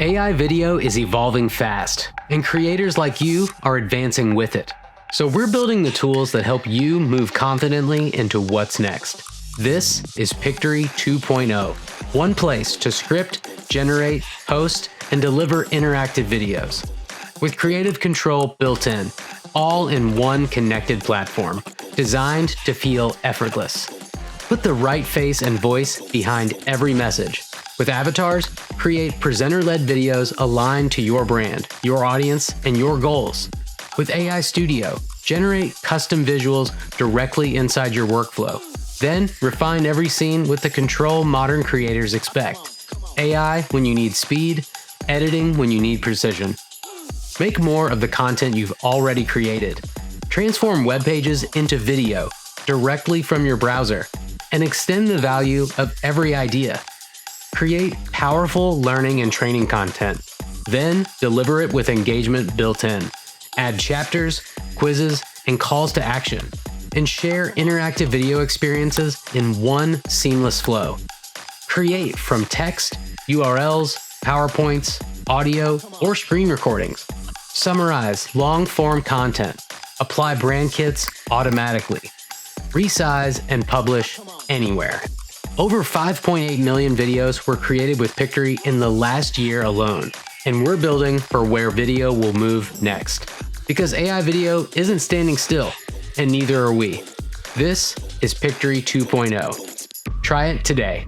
AI video is evolving fast, and creators like you are advancing with it. So we're building the tools that help you move confidently into what's next. This is Pictory 2.0, one place to script, generate, post, and deliver interactive videos. With creative control built in, all in one connected platform, designed to feel effortless. Put the right face and voice behind every message. With avatars, create presenter-led videos aligned to your brand, your audience, and your goals. With AI Studio, generate custom visuals directly inside your workflow. Then, refine every scene with the control modern creators expect. AI when you need speed, editing when you need precision. Make more of the content you've already created. Transform web pages into video directly from your browser, and extend the value of every idea. Create powerful learning and training content, then deliver it with engagement built in. Add chapters, quizzes, and calls to action, and share interactive video experiences in one seamless flow. Create from text, URLs, PowerPoints, audio, or screen recordings. Summarize long-form content. Apply brand kits automatically. Resize and publish anywhere. Over 5.8 million videos were created with Pictory in the last year alone, and we're building for where video will move next. Because AI video isn't standing still, and neither are we. This is Pictory 2.0. Try it today.